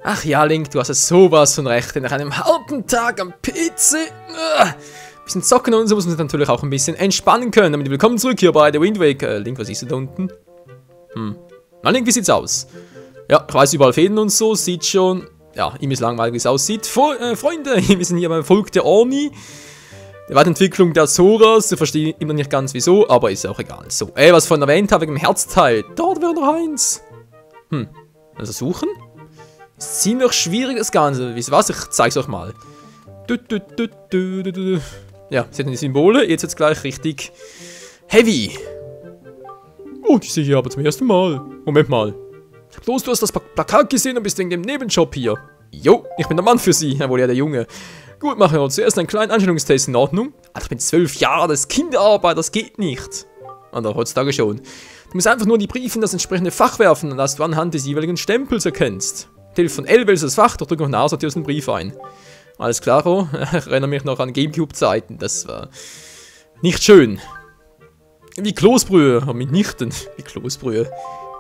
Ach ja, Link, du hast es sowas von recht. Denn nach einem harten Tag am PC... ein bisschen zocken und so muss man sich natürlich auch ein bisschen entspannen können. Damit willkommen zurück hier bei der Wind Waker. Link, was siehst du da unten? Na, Link, wie sieht's aus? Ja, ich weiß, überall Fäden und so. Sieht schon... Ja, ihm ist langweilig, wie es aussieht. Freunde, wir sind hier beim Volk der Orni. Die Weiterentwicklung der Zoras. Ich verstehe immer nicht ganz wieso, aber ist auch egal. So, was ich vorhin erwähnt habe, wegen dem Herzteil. Dort wäre noch eins. Also suchen? Ist ziemlich schwierig das Ganze. Wisst ihr was? Ich zeig's euch mal. Ja, seht ihr die Symbole? Jetzt wird's gleich richtig heavy. Oh, die sehe ich aber zum ersten Mal. Moment mal. Bloß, du hast das Plakat gesehen und bist wegen dem Nebenjob hier. Jo, ich bin der Mann für sie, wohl ja der Junge. Gut, machen wir zuerst einen kleinen Einstellungstest in Ordnung. Alter, ich bin 12 Jahre, das ist Kinderarbeit, das geht nicht. Oder heutzutage schon. Du musst einfach nur die Briefe in das entsprechende Fach werfen, dass du anhand des jeweiligen Stempels erkennst. Mit Hilfe von L wählst du das Fach, doch drück noch nach, sortierst den Brief ein. Alles klar, oh? Ich erinnere mich noch an Gamecube-Zeiten, das war nicht schön. Wie Kloßbrühe, aber mitnichten. Wie Kloßbrühe.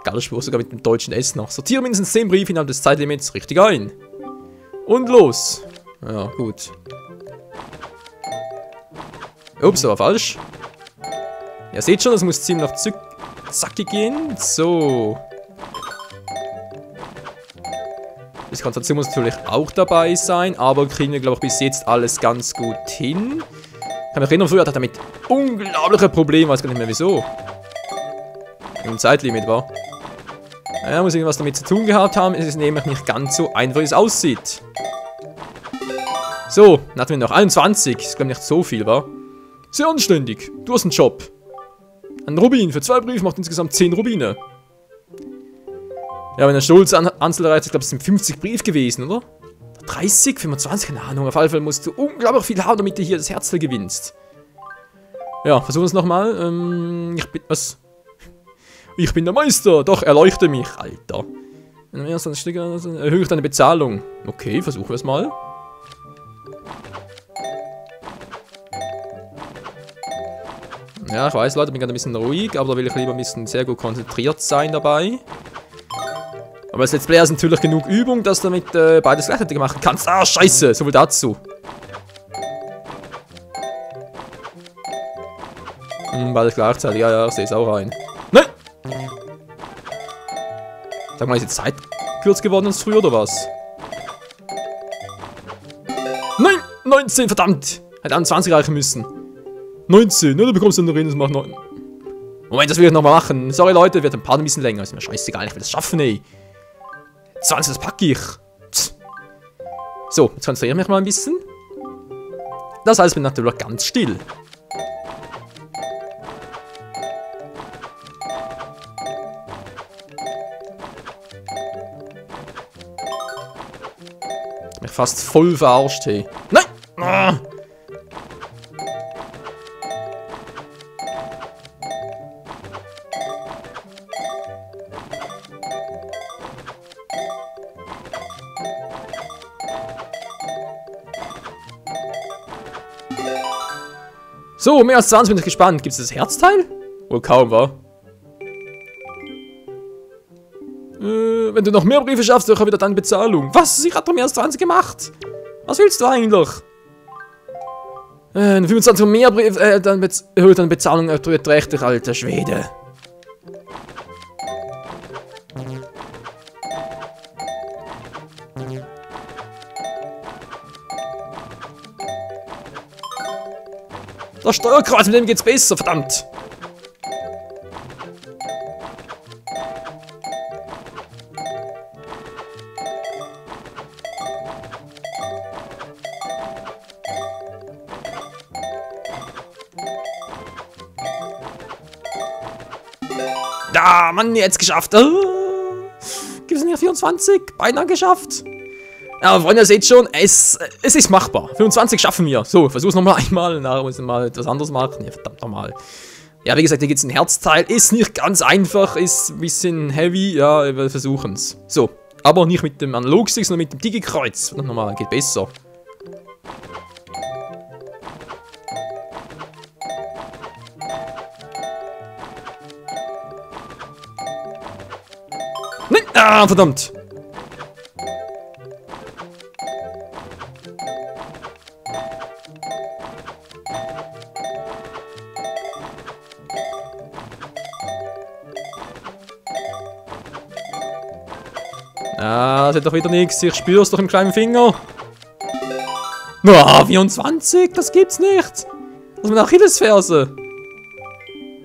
Geiler Spruch, sogar mit dem deutschen S noch. Sortiere mindestens 10 Briefe innerhalb des Zeitlimits richtig ein. Und los. Ja, gut. Ups, aber falsch. Ja, seht schon, das muss ziemlich zackig gehen. So. Das Konzentration muss natürlich auch dabei sein, aber kriegen wir, glaube ich, bis jetzt alles ganz gut hin. Ich kann mich erinnern, früher hatte er damit unglaubliche Probleme, weiß gar nicht mehr wieso. Im Zeitlimit war. Ja, muss irgendwas damit zu tun gehabt haben. Es ist nämlich nicht ganz so einfach, wie es aussieht. So, dann hatten wir noch 21. Das ist, glaube ich, nicht so viel, war. Sehr anständig. Du hast einen Job. Ein Rubin für 2 Briefe macht insgesamt 10 Rubine. Ja, wenn der Stolz Anzahl erreicht, ich glaube, es sind 50 Briefe gewesen, oder? 30, 25, keine Ahnung. Auf jeden Fall musst du unglaublich viel haben, damit du hier das Herzteil gewinnst. Ja, versuchen wir es nochmal. Ich bin der Meister, doch erleuchte mich, Alter. Erhöhe ich deine Bezahlung. Okay, versuchen wir es mal. Ja, ich weiß, Leute, ich bin gerade ein bisschen ruhig, aber da will ich lieber ein bisschen sehr gut konzentriert sein dabei. Aber als Let's Player ist natürlich genug Übung, dass du damit beides gleichzeitig machen kannst. Ah, scheiße, so viel dazu. Beides gleichzeitig, ja, ich sehe es auch ein. Nein! Sag mal, ist die Zeit kürzer geworden als früher, oder was? Nein! 19, verdammt! Hätte an 20 reichen müssen. 19, ne, du bekommst dann noch rein, das macht 9. Moment, das will ich nochmal machen. Sorry, Leute, wird ein paar ein bisschen länger. Ist mir scheißegal, ich will das schaffen, ey. 20, das packe ich. So, jetzt konzentriere ich mich mal ein bisschen. Das heißt, ich bin natürlich ganz still. Mich fast voll verarscht, hey. Nein! Ah. So, mehr als 20 bin ich gespannt. Gibt es das Herzteil? Wohl kaum, wa? Wenn du noch mehr Briefe schaffst, dann wieder deine Bezahlung. Was? Ich hab doch mehr als 20 gemacht. Was willst du eigentlich? 25 und mehr Briefe, dann erhöht deine Bezahlung beträchtlich, alter Schwede. Das Steuerkreuz, mit dem geht's besser, verdammt. Ja, Mann, jetzt geschafft. Gibt es nicht 24? Beinahe geschafft. Ja, Freunde, ihr seht schon, es ist machbar. 25 schaffen wir. So, versuch's nochmal einmal. Nachher muss ich mal etwas anderes machen. Ja, verdammt nochmal. Ja, wie gesagt, hier gibt's ein Herzteil. Ist nicht ganz einfach, ist ein bisschen heavy. Ja, wir versuchen's. So, aber nicht mit dem Analogstick, sondern mit dem Digi-Kreuz. Verdammt nochmal, geht besser. Nein! Ah, verdammt! Ah, das hat doch wieder nichts. Ich spür's doch im kleinen Finger. Ah, 24, das gibt's nicht. Das sind Achillesferse.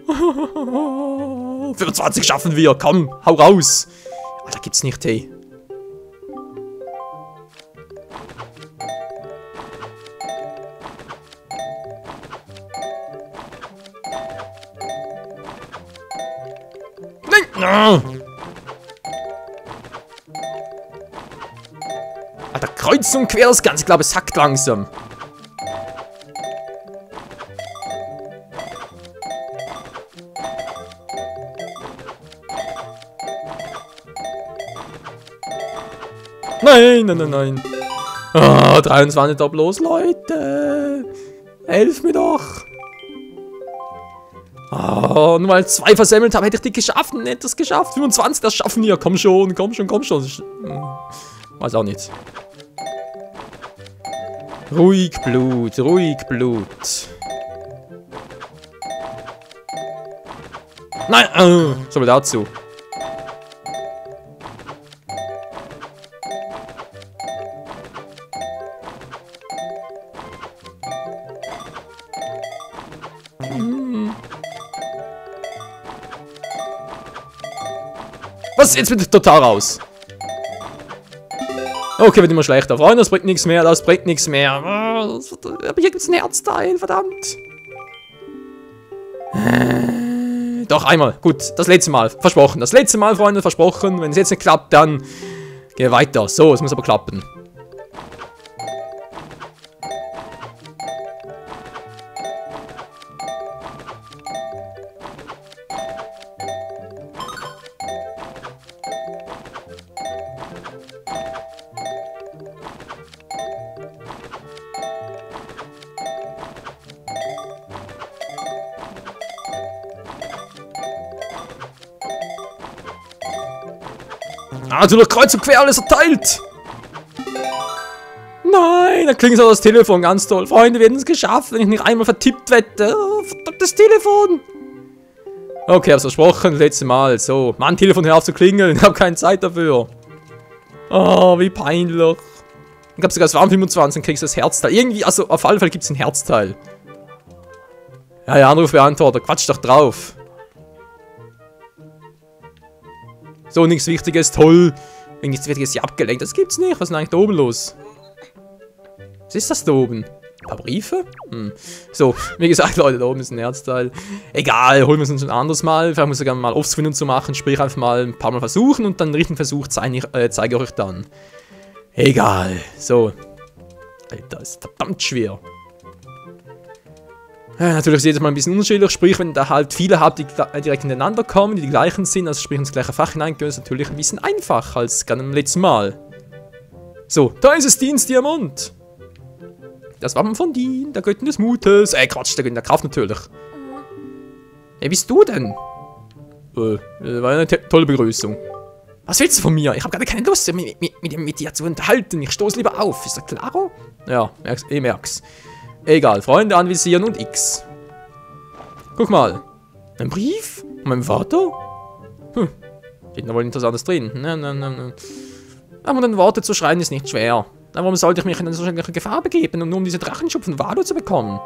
25 schaffen wir, komm, hau raus. Alter, gibt's nicht, hey. Nein! Alter, kreuz und quer das Ganze, ich glaube, es hackt langsam. Nein, nein, nein, nein. Ah, 23 da bloß, Leute. Helft mir doch. Ah, nur weil ich 2 versemmelt habe, hätte ich die geschafft. Nicht das geschafft. 25, das schaffen wir. Komm schon, komm schon, komm schon. Weiß auch nicht. Ruhig Blut, ruhig Blut. Nein, so viel dazu. Was? Jetzt bin ich total raus. Okay, wird immer schlechter. Freunde, das bringt nichts mehr, das bringt nichts mehr. Aber hier gibt es ein Herzteil, verdammt. Doch, einmal. Gut, das letzte Mal. Versprochen. Das letzte Mal, Freunde, versprochen. Wenn es jetzt nicht klappt, dann gehen wir weiter. So, es muss aber klappen. Natürlich kreuz und quer alles erteilt. Nein, da klingt so das Telefon ganz toll. Freunde, wir hätten es geschafft, wenn ich nicht einmal vertippt wette. Oh, verdammtes Telefon. Okay, hab's versprochen, das letzte Mal. So, Mann, Telefon, hör auf zu klingeln. Ich habe keine Zeit dafür. Oh, wie peinlich. Ich glaube sogar, es waren 25, dann kriegst du das Herzteil. Irgendwie, also auf alle Fälle gibt es ein Herzteil. Ja, Anrufbeantworter, quatsch doch drauf. So, nichts Wichtiges, toll. Nichts Wichtiges hier abgelenkt. Das gibt's nicht. Was ist denn eigentlich da oben los? Was ist das da oben? Ein paar Briefe? So, wie gesagt, Leute, da oben ist ein Herzteil. Egal, holen wir es uns ein anderes Mal. Vielleicht muss ich gerne mal Offscreen zu machen. Sprich, einfach mal ein paar Mal versuchen und dann den richtigen Versuch zeige ich euch dann. Egal. So. Alter, ist verdammt schwer. Natürlich ist jedes Mal ein bisschen unterschiedlich, sprich, wenn da halt viele habt, die direkt hintereinander kommen, die gleichen sind, also sprich ins gleiche Fach hineingehen, ist natürlich ein bisschen einfacher als gerade im letzten Mal. So, da ist es, Dienstdiamant. Das Wappen von Dean, der Göttin des Mutes. Quatsch, der Göttin der Kraft natürlich. Wer bist du denn? War eine tolle Begrüßung. Was willst du von mir? Ich habe gerade keine Lust, mit dir zu unterhalten. Ich stoße lieber auf. Ist das klaro? Ja, ich merk's. Egal, Freunde anvisieren und X. Guck mal. Ein Brief? Von meinem Vater? Steht da wohl Interessantes drin. Nein. Aber dann Worte zu schreiben ist nicht schwer. Warum sollte ich mich in eine solche Gefahr begeben, nur um diese Drachenschub von Valo zu bekommen?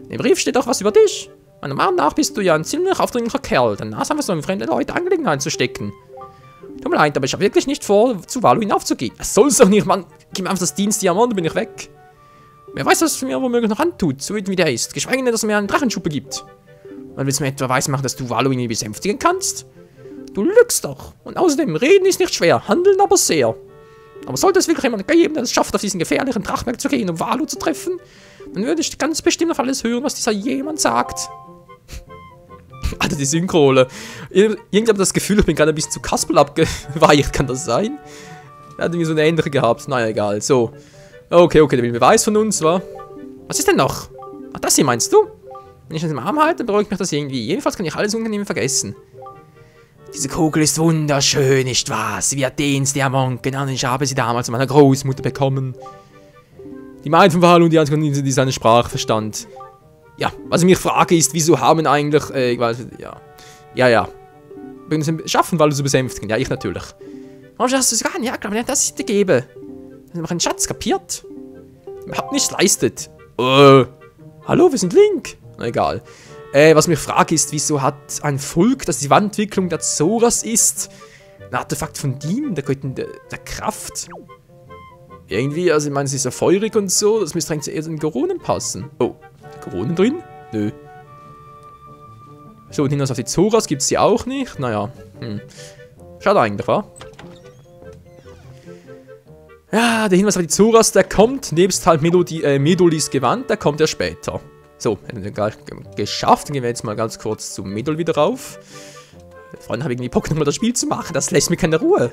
Im Brief steht auch was über dich. Meiner Meinung nach bist du ja ein ziemlich aufdringlicher Kerl. Deine Nase haben wir so in fremde Leute Angelegenheiten zu stecken. Tut mir leid, aber ich habe wirklich nicht vor, zu Valo hinaufzugehen. Das soll's doch nicht, Mann. Gib mir einfach das Dienstdiamant, dann bin ich weg. Wer weiß, was es mir womöglich noch antut, so wie der ist. Geschweige denn, dass er mir einen Drachenschuppe gibt. Und willst du mir etwa weismachen, dass du Valo irgendwie besänftigen kannst? Du lügst doch. Und außerdem, reden ist nicht schwer, handeln aber sehr. Aber sollte es wirklich jemand geben, der es schafft, auf diesen gefährlichen Drachberg zu gehen, um Valo zu treffen, dann würde ich ganz bestimmt auf alles hören, was dieser jemand sagt. Alter, die Synchrole. Irgendwie habe ich das Gefühl, ich bin gerade ein bisschen zu Kaspel abgeweicht. Kann das sein? Er hat irgendwie so eine ähnliche gehabt. Naja, egal. So. Okay, der will einen Beweis von uns, wa? Was ist denn noch? Ach, das hier meinst du? Wenn ich das im Arm halte, dann beruhigt mich das irgendwie. Jedenfalls kann ich alles unangenehm vergessen. Diese Kugel ist wunderschön, nicht wahr? Sie wird Dienstdiamant genannt. Ich habe sie damals von meiner Großmutter bekommen. Die meint von Valo und die anderen, die seine Sprache verstand. Ja, was ich mich frage ist, wieso haben eigentlich, ich weiß, ja. Schaffen Valo zu besänftigen? Ja, ich natürlich. Warum hast du es gar nicht? Ja, glaube ich, das ist dir geben. Dann mach einen Schatz, kapiert? Überhaupt nichts leistet. Hallo, wir sind Link. Na egal. Was mich frage ist, wieso hat ein Volk, das die Wandentwicklung der Zoras ist, ein Artefakt von ihm, der Göttin der Kraft? Irgendwie, also ich meine, es ist ja feurig und so, das müsste eigentlich eher zu den Goronen passen. Oh, Goronen drin? Nö. So, und hinaus auf die Zoras gibt es die auch nicht. Naja, schade eigentlich, wa? Ja, der Hinweis auf die Zoras, der kommt, nebst halt Medolis Gewand, der kommt ja später. So, hätten wir gleich geschafft. Dann gehen wir jetzt mal ganz kurz zu Medol wieder rauf. Vorhin habe ich irgendwie Bock, nochmal das Spiel zu machen. Das lässt mir keine Ruhe.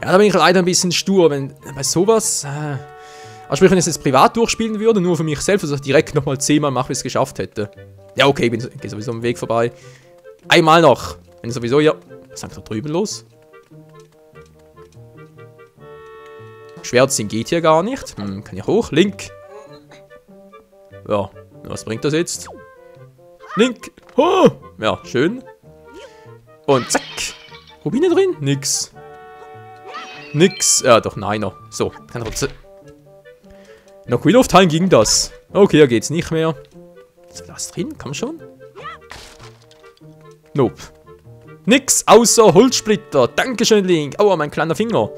Ja, da bin ich leider ein bisschen stur, wenn bei sowas... Also sprich, wenn ich es jetzt privat durchspielen würde, nur für mich selbst, dass ich direkt nochmal 10-mal mache, bis ich es geschafft hätte. Ja, okay, ich gehe sowieso am Weg vorbei. Einmal noch. Wenn sowieso, ja... Was ist eigentlich da drüben los? Schwert ziehen geht hier gar nicht. Kann ich hoch? Link. Ja, was bringt das jetzt? Link. Oh. Ja, schön. Und zack. Rubine drin? Nix. Nix. Ja, doch, neiner. So, kann trotzdem. Noch Wheel of Time ging das. Okay, da geht's nicht mehr. Ist das drin? Komm schon. Nope. Nix außer Holzsplitter. Dankeschön, Link. Aua, mein kleiner Finger.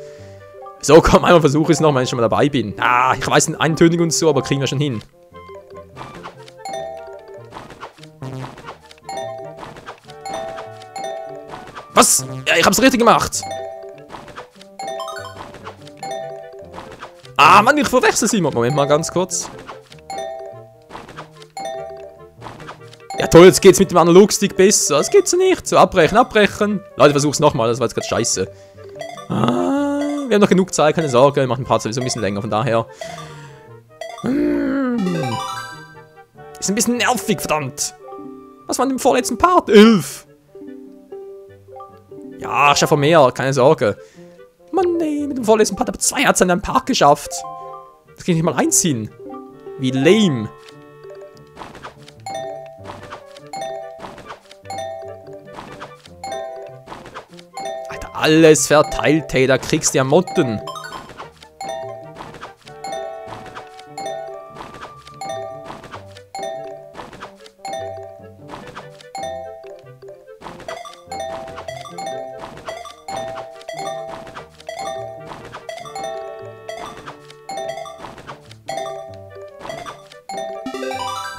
So, komm, einmal versuche ich es noch, wenn ich schon mal dabei bin. Ah, ich weiß, Eintönig und so, aber kriegen wir schon hin. Was? Ja, ich hab's richtig gemacht. Ah, Mann, ich verwechsel sie. Moment mal ganz kurz. Ja, toll, jetzt geht's mit dem Analogstick besser. Das geht's nicht. So, abbrechen, abbrechen. Leute, versuch's nochmal, das war jetzt gerade scheiße. Ah, wir haben noch genug Zeit, keine Sorge. Wir machen den Part sowieso ein bisschen länger, von daher. Ist ein bisschen nervig, verdammt. Was war denn im vorletzten Part? 11. Ja, schaffe mehr, keine Sorge. Mann, nee, mit dem vorletzten Part, aber 2 hat es an einem Park geschafft. Das kann ich nicht mal einziehen. Wie lame. Alter, alles verteilt, hey, da kriegst du ja Motten.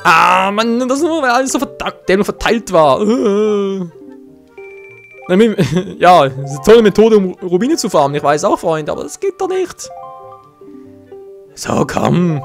Ah, Mann, das nur, weil alles so verteilt war. Ja, das ist eine tolle Methode, um Rubine zu farmen. Ich weiß auch, Freund, aber das geht doch nicht. So, komm.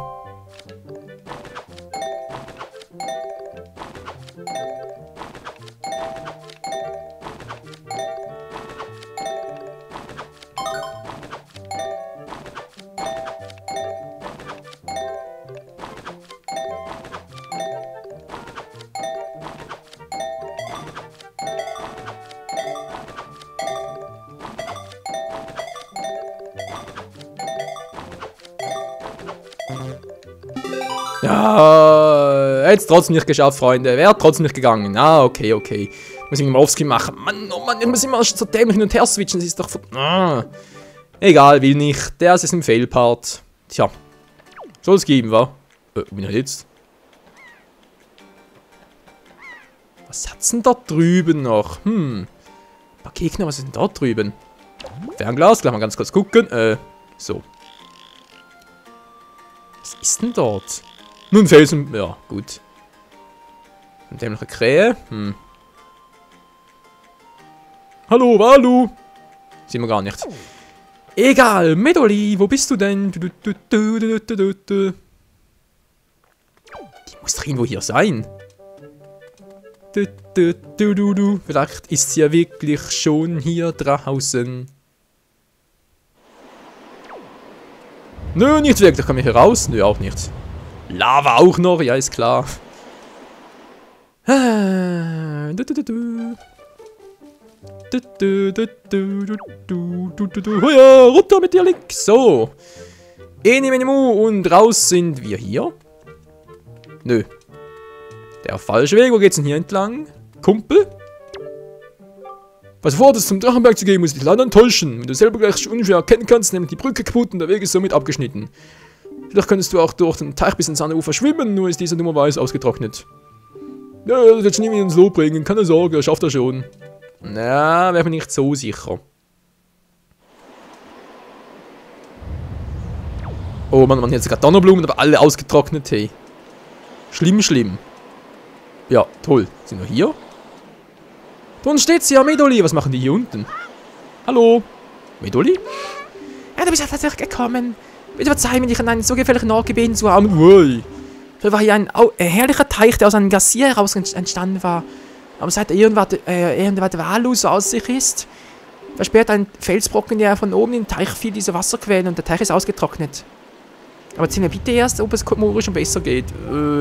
Ja, jetzt trotzdem nicht geschafft, Freunde. Wäre trotzdem nicht gegangen. Ah, okay, okay. Muss ich einen Offscreen machen. Mann, oh Mann, ich muss immer so dämlich hin und her switchen. Das ist doch... Egal, will nicht. Der ist im Fail-Part. Tja. Soll es geben, wa? Wo bin ich jetzt? Was hat's denn da drüben noch? Ein paar Gegner, was ist denn da drüben? Fernglas, gleich mal ganz kurz gucken. So. Was ist denn dort? Nun Felsen. Ja, gut. Und dämliche Krähe. Hallo, Walu. Sehen wir gar nicht. Egal, Medoli, wo bist du denn? Die muss doch irgendwo hier sein. Vielleicht ist sie ja wirklich schon hier draußen. Nö, nicht wirklich. Komme ich hier raus? Nö, auch nicht. Lava auch noch, ja, ist klar. Ja, runter mit dir, Link. So. Eni, meni, mu. Und raus sind wir hier. Nö. Der falsche Weg. Wo geht's denn hier entlang? Kumpel? Was du vorhattest, zum Drachenberg zu gehen, muss ich dich leider enttäuschen. Wenn du selber gleich unschwer erkennen kannst, nämlich die Brücke kaputt und der Weg ist somit abgeschnitten. Vielleicht könntest du auch durch den Teich bis ins andere Ufer schwimmen, nur ist dieser dummerweise ausgetrocknet. Ja, das wird schon irgendwie ins Lob bringen, keine Sorge, das schafft er schon. Na, wäre mir nicht so sicher. Oh Mann, jetzt sogar Donnerblumen, aber alle ausgetrocknet, hey. Schlimm, schlimm. Ja, toll. Sind wir hier? Da unten steht sie ja, Medoli. Was machen die hier unten? Hallo? Medoli? Ja, du bist ja tatsächlich gekommen. Bitte verzeih mir, dich an einen so gefährlichen Ort gebeten zu haben. Ui. Da war hier ein herrlicher Teich, der aus einem Glacier heraus entstanden war. Aber seit irgendwas wahllos aus sich ist, versperrt ein Felsbrocken, der von oben in den Teich fiel, diese Wasserquellen und der Teich ist ausgetrocknet. Aber erzähl mir bitte erst, ob es Komori schon besser geht.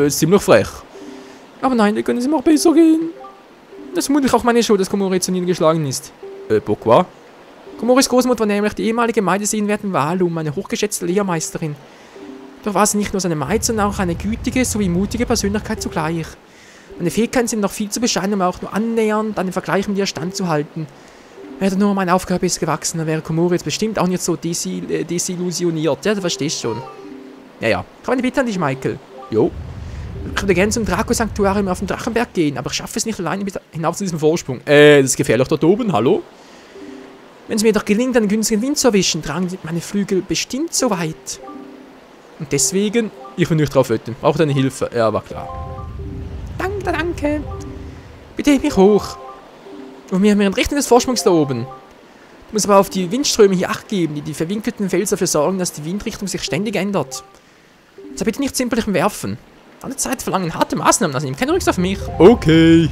Ist ziemlich frech. Aber nein, wir können es ihm auch besser gehen. Das ist vermutlich auch meine Schuld, dass Komori zu niedergeschlagen ist. Pourquoi? Komoris Großmutter war nämlich die ehemalige Meideseenwertin Walum, eine hochgeschätzte Lehrmeisterin. Doch war sie nicht nur seine Maid, sondern auch eine gütige sowie mutige Persönlichkeit zugleich. Meine Fähigkeiten sind noch viel zu bescheiden, um auch nur annähernd an den Vergleich mit ihr standzuhalten. Wäre nur meine Aufgabe ist gewachsen, dann wäre Komori jetzt bestimmt auch nicht so desillusioniert. Ja, du verstehst schon. Ja. Ich habe eine Bitte an dich, Michael. Jo. Ich würde gerne zum Draco-Sanktuarium auf den Drachenberg gehen, aber ich schaffe es nicht alleine bis hinauf zu diesem Vorsprung. Das ist gefährlich dort oben, hallo? Wenn es mir doch gelingt, einen günstigen Wind zu erwischen, tragen meine Flügel bestimmt so weit. Und deswegen, ich will nicht drauf wetten. Brauche deine Hilfe. Ja, war klar. Danke. Bitte heb mich hoch. Und wir haben in Richtung des Vorsprungs da oben. Du musst aber auf die Windströme hier Acht geben, die verwinkelten Felsen dafür sorgen, dass die Windrichtung sich ständig ändert. Also bitte nicht simpel werfen. Alle Zeit verlangen harte Maßnahmen, also nimm keine Rücksicht auf mich. Okay.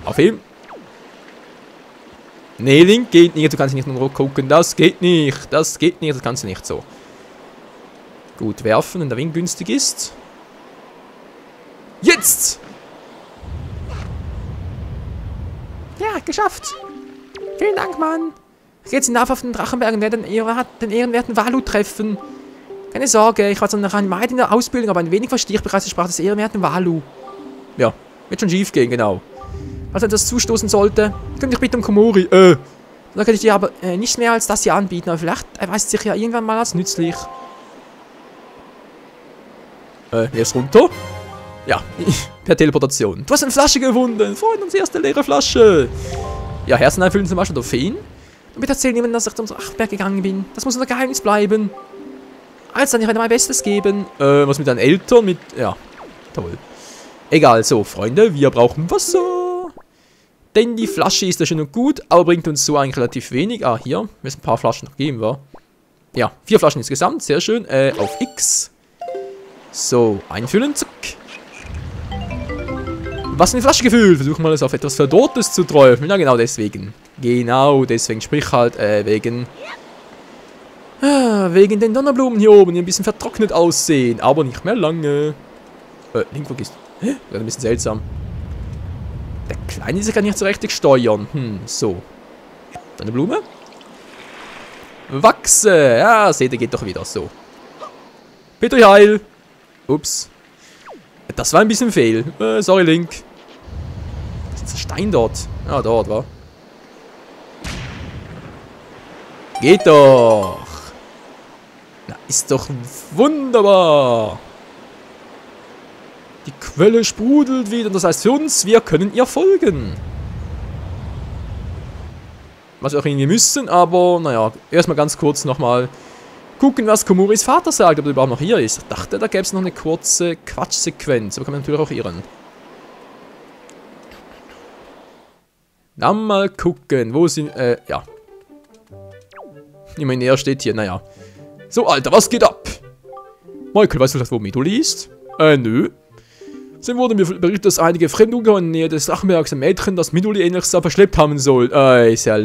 Auf ihn. Nee, Link geht nicht, du kannst nicht nur gucken, das geht nicht, das kannst du nicht so. Gut, werfen, wenn der Wind günstig ist. Jetzt! Ja, geschafft. Vielen Dank, Mann. Ich gehe jetzt hinauf auf den Drachenberg und werde den ehrenwerten Walu treffen. Keine Sorge, ich war zwar noch ein Maid in der Ausbildung, aber ein wenig verstehe ich bereits die Sprache des ehrenwerten Walu. Ja, wird schon schief gehen, genau. Falls etwas zustoßen sollte, könnte ich bitte um Komori. Da könnte ich dir aber nicht mehr als das hier anbieten, aber vielleicht erweist sich ja irgendwann mal als nützlich. Jetzt runter? Ja, per Teleportation. Du hast eine Flasche gefunden. Freund, unsere erste leere Flasche. Ja, Herzen einfüllen zum Beispiel oder Feen. Und bitte erzähl niemandem, dass ich zum Drachenberg gegangen bin. Das muss unser Geheimnis bleiben. Also, ich werde mein Bestes geben. Was mit deinen Eltern? Ja, toll. Egal, so, Freunde, wir brauchen Wasser. Denn die Flasche ist ja schon gut, aber bringt uns so eigentlich relativ wenig. Ah, hier, müssen ein paar Flaschen noch geben, wa? Ja, 4 Flaschen insgesamt, sehr schön. Auf X. So, einfüllen, zack. Was in die Flasche gefüllt? Versuchen wir es auf etwas Verdorrtes zu träufeln. Ja, genau deswegen. Sprich halt, wegen den Donnerblumen hier oben, die ein bisschen vertrocknet aussehen. Aber nicht mehr lange. Link, wo gehst du? Hä? Gerade ein bisschen seltsam. Der Kleine ist ja gar nicht so richtig steuern. So. Donnerblume. Wachse. Ja, seht ihr, geht doch wieder so. Bitte heil. Ups. Das war ein bisschen fehl. Sorry, Link. Was ist der Stein dort? Ah, dort, wa? Geht doch. Na, ist doch wunderbar. Die Quelle sprudelt wieder. Das heißt für uns, wir können ihr folgen. Was wir auch irgendwie müssen, aber naja, erstmal ganz kurz nochmal gucken, was Komoris Vater sagt, ob er überhaupt noch hier ist. Ich dachte, da gäbe es noch eine kurze Quatschsequenz, aber kann man natürlich auch irren. Dann mal gucken, wo sind, ja. Ich meine, er steht hier, naja. So, Alter, was geht ab? Michael, weißt du vielleicht, wo Medoli ist? Nö. Dann wurde mir berichtet, dass einige Fremdungeheuer in der Nähe des Drachenbergs ein Mädchen, das Medoli ähnlich sah, verschleppt haben soll. Ist ja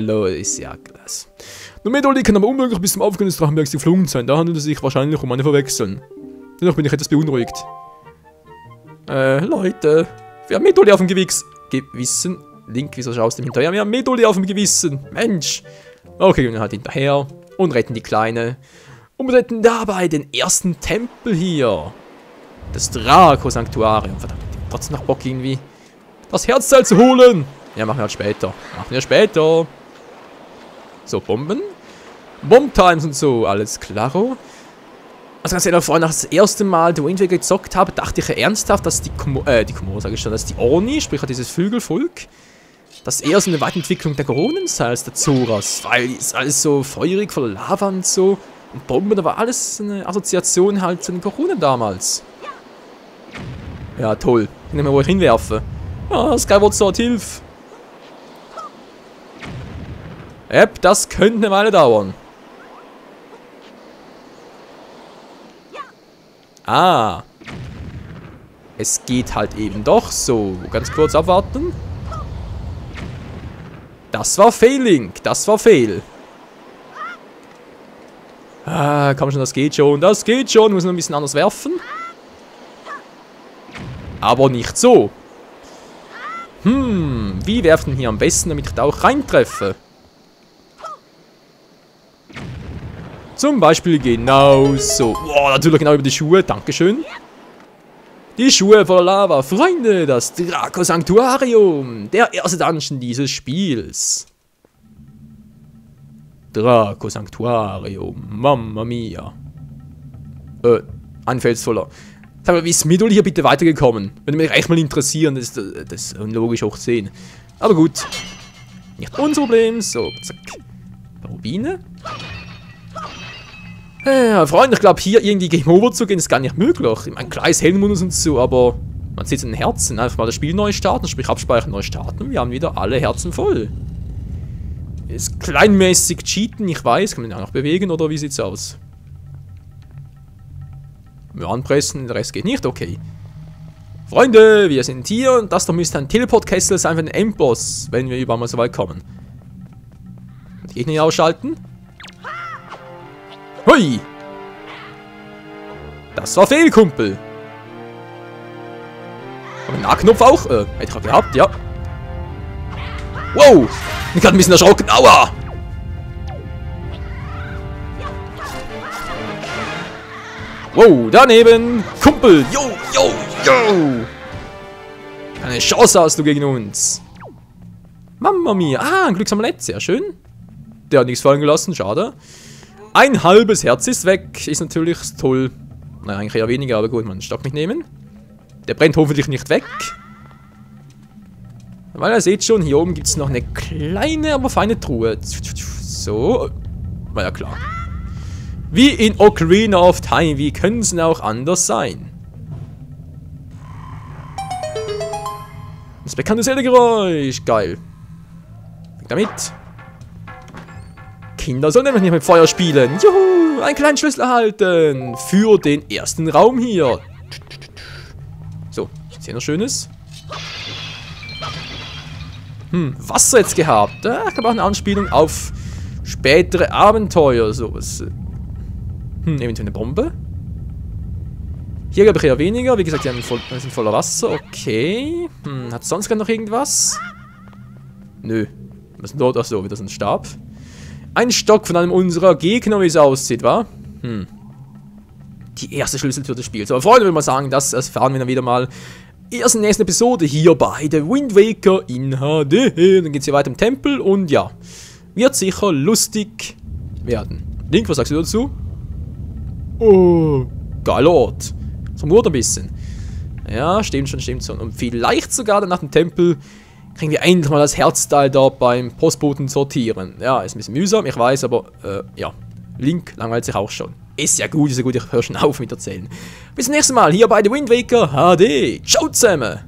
klasse. Nur Medoli kann aber unmöglich bis zum Aufgang des Drachenbergs geflogen sein. Da handelt es sich wahrscheinlich um eine Verwechslung. Dennoch bin ich etwas beunruhigt. Leute. Wir haben Medoli auf dem Gewissen. Link, wieso schaust du hinterher? Wir haben Medoli auf dem Gewissen. Mensch. Okay, gehen wir halt hinterher und retten die Kleine. Und wir retten dabei den ersten Tempel hier. Das Draco-Sanktuarium. Verdammt, trotzdem noch Bock irgendwie das Herzteil zu holen. Ja, machen wir halt später. Machen wir später. So, Bomben. Bomb-Times und so, alles klaro. Also ganz ehrlich, vorhin, als ich das erste Mal The Wind Waker gezockt habe, dachte ich ja ernsthaft, dass die Komoro, sage ich schon, dass die Orni, sprich dieses Vögelvolk, dass eher so eine Weiterentwicklung der Goronen sei als der Zoras, weil es alles so feurig, voller Lava und so. Und Bomben, da war alles eine Assoziation halt zu den Goronen damals. Ja, toll. Ich nehme mal, wo ich hinwerfe. Ah, Skyward Sword, hilf! Das könnte eine Weile dauern. Ah. Es geht halt eben doch so. Ganz kurz abwarten. Das war Failing. Das war Fail. Ah, komm schon, das geht schon. Das geht schon. Muss noch ein bisschen anders werfen. Aber nicht so. Wie werfen denn hier am besten, damit ich da auch reintreffe? Zum Beispiel genau so. Boah, natürlich genau über die Schuhe. Dankeschön. Die Schuhe voller Lava. Freunde, das Draco Sanctuarium. Der erste Dungeon dieses Spiels. Draco Sanctuarium. Mamma mia. Ein Fels voller. Sag mal, wie ist Midol hier bitte weitergekommen? Würde mich echt mal interessieren. Das ist unlogisch hoch 10. Aber gut. Nicht unser Problem. So, zack. Rubine. Ja, Freunde, ich glaube, hier irgendwie Game Over zu gehen, ist gar nicht möglich. Ich meine, klar ist Heldenmodus und so, aber man sieht es in den Herzen. Einfach mal das Spiel neu starten, sprich abspeichern, neu starten. Wir haben wieder alle Herzen voll. Ist kleinmäßig cheaten, ich weiß. Kann man den auch noch bewegen, oder wie sieht's aus? Wir anpressen, der Rest geht nicht, okay. Freunde, wir sind hier und das da müsste ein Teleport-Kessel sein für den Endboss, wenn wir überhaupt mal so weit kommen. Die Gegner hier ausschalten. Hui! Das war Fehl, Kumpel. Und ein A-Knopf auch? Hätte ich auch gehabt, ja. Wow! Ich bin gerade ein bisschen erschrocken. Aua! Wow, daneben! Kumpel! Yo, yo, yo! Keine Chance hast du gegen uns. Mamma mia! Ah, ein Glücksamulett, sehr schön. Der hat nichts fallen gelassen, schade. Ein halbes Herz ist weg. Ist natürlich toll. Naja, eigentlich eher weniger, aber gut, man einen Stock mitnehmen. Der brennt hoffentlich nicht weg. Weil ihr seht schon, hier oben gibt es noch eine kleine, aber feine Truhe. So. War ja klar. Wie in Ocarina of Time. Wie können es denn auch anders sein? Das bekannte Zelda-Geräusch. Geil. Weg damit. Kinder sollen nämlich nicht mit Feuer spielen. Juhu, einen kleinen Schlüssel erhalten. Für den ersten Raum hier. So, ist hier noch Schönes? Wasser jetzt gehabt. Ich habe auch eine Anspielung auf spätere Abenteuer. Sowas. Eventuell eine Bombe. Hier glaube ich eher weniger. Wie gesagt, die sind voller Wasser. Okay. Hat sonst gar noch irgendwas? Nö. Was ist denn dort? Achso, wieder so ein Stab. Ein Stock von einem unserer Gegner, wie es aussieht, wa? Die erste Schlüsseltür des Spiels. Aber Freunde, würde man sagen, das erfahren wir dann wieder mal erst in der nächsten Episode hier bei The Wind Waker in HD. Dann geht es hier weiter im Tempel und ja, wird sicher lustig werden. Link, was sagst du dazu? Oh, geiler Ort. So murrt ein bisschen. Ja, stimmt schon. Und vielleicht sogar dann nach dem Tempel kriegen wir endlich mal das Herzteil da beim Postboten sortieren. Ja, ist ein bisschen mühsam, ich weiß, aber ja. Link langweilt sich auch schon. Ist ja gut, ich höre schon auf mit erzählen. Bis zum nächsten Mal hier bei The Wind Waker HD. Ciao zusammen!